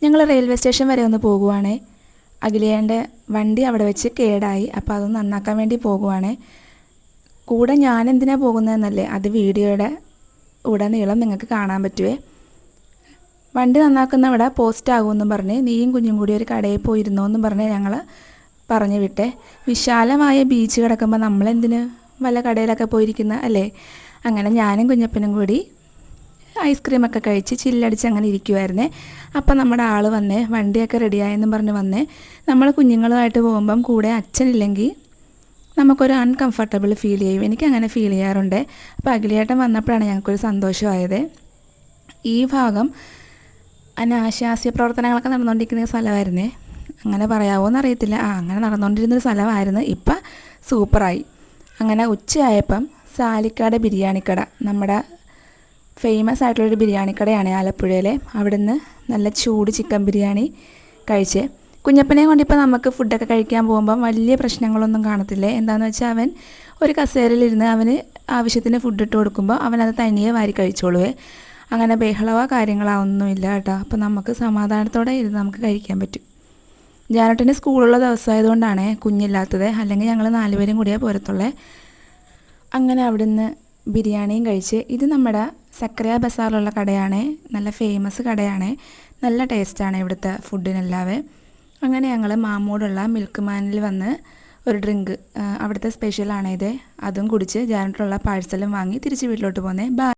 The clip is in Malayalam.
ഞങ്ങൾ റെയിൽവേ സ്റ്റേഷൻ വരെ ഒന്ന് പോകുവാണേ. അഖിലേൻ്റെ വണ്ടി അവിടെ വെച്ച് കേടായി. അപ്പോൾ അത് നന്നാക്കാൻ വേണ്ടി പോകുവാണേ. കൂടെ ഞാൻ എന്തിനാണ് പോകുന്നതെന്നല്ലേ, അത് വീഡിയോയുടെ ഉടനീളം നിങ്ങൾക്ക് കാണാൻ പറ്റുമേ. വണ്ടി നന്നാക്കുന്നവിടെ പോസ്റ്റ് ആകുമെന്നും പറഞ്ഞ് നീയും കുഞ്ഞും കൂടി ഒരു കടയിൽ പോയിരുന്നോ എന്നും പറഞ്ഞ് ഞങ്ങൾ പറഞ്ഞു വിട്ടേ. വിശാലമായ ബീച്ച് കിടക്കുമ്പോൾ നമ്മളെന്തിന് വല്ല കടയിലൊക്കെ പോയിരിക്കുന്ന അല്ലേ. അങ്ങനെ ഞാനും കുഞ്ഞപ്പനും കൂടി ഐസ്ക്രീമൊക്കെ കഴിച്ച് ചില്ലടിച്ച് അങ്ങനെ ഇരിക്കുമായിരുന്നേ. അപ്പം നമ്മുടെ ആൾ വന്നേ, വണ്ടിയൊക്കെ റെഡിയായെന്നും പറഞ്ഞ് വന്നേ. നമ്മൾ കുഞ്ഞുങ്ങളുമായിട്ട് പോകുമ്പം കൂടെ അച്ഛനില്ലെങ്കിൽ നമുക്കൊരു അൺകംഫർട്ടബിൾ ഫീൽ ചെയ്യും. എനിക്കങ്ങനെ ഫീൽ ചെയ്യാറുണ്ട്. അപ്പോൾ അഖിലേട്ടൻ വന്നപ്പോഴാണ് ഞങ്ങൾക്കൊരു സന്തോഷമായത്. ഈ ഭാഗം അനാശാസ്യ പ്രവർത്തനങ്ങളൊക്കെ നടന്നുകൊണ്ടിരിക്കുന്ന സ്ഥലമായിരുന്നേ. അങ്ങനെ പറയാമോ എന്നറിയത്തില്ല. അങ്ങനെ നടന്നുകൊണ്ടിരുന്നൊരു സ്ഥലമായിരുന്നു. ഇപ്പം സൂപ്പറായി. അങ്ങനെ ഉച്ചയായപ്പം സാലിക്കാട് ബിരിയാണിക്കട, നമ്മുടെ ഫേമസ് ആയിട്ടുള്ളൊരു ബിരിയാണിക്കടയാണ് ആലപ്പുഴയിലെ. അവിടുന്ന് നല്ല ചൂട് ചിക്കൻ ബിരിയാണി കഴിച്ച്. കുഞ്ഞപ്പനെ കൊണ്ടിപ്പോൾ നമുക്ക് ഫുഡൊക്കെ കഴിക്കാൻ പോകുമ്പം വലിയ പ്രശ്നങ്ങളൊന്നും കാണത്തില്ലേ. എന്താണെന്ന് വെച്ചാൽ അവൻ ഒരു കസേരയിലിരുന്ന് അവന് ആവശ്യത്തിന് ഫുഡ് ഇട്ട് കൊടുക്കുമ്പോൾ അവനത് തനിയെ വാരി കഴിച്ചോളുവേ. അങ്ങനെ ബഹളവോ കാര്യങ്ങളോ ഒന്നുമില്ല കേട്ടോ. അപ്പോൾ നമുക്ക് സമാധാനത്തോടെ ഇരുന്ന് നമുക്ക് കഴിക്കാൻ പറ്റും. ജാനട്ടിന് സ്കൂളുള്ള ദിവസമായതുകൊണ്ടാണ് കുഞ്ഞില്ലാത്തത്. അല്ലെങ്കിൽ ഞങ്ങൾ 4 പേരും കൂടിയേ പോരത്തുള്ളേ. അങ്ങനെ അവിടുന്ന് ബിരിയാണിയും കഴിച്ച്. ഇത് നമ്മുടെ സക്രിയ ബസാറിലുള്ള കടയാണ്. നല്ല ഫേമസ് കടയാണ്. നല്ല ടേസ്റ്റാണ് ഇവിടുത്തെ ഫുഡിനെല്ലാവേ. അങ്ങനെ ഞങ്ങൾ മാമൂടുള്ള മിൽക്ക് മാനിൽ വന്ന് ഒരു ഡ്രിങ്ക്, അവിടുത്തെ സ്പെഷ്യലാണിത്, അതും കുടിച്ച് ജാനട്ടിലുള്ള പാഴ്സലും വാങ്ങി തിരിച്ച് വീട്ടിലോട്ട് പോന്നേ.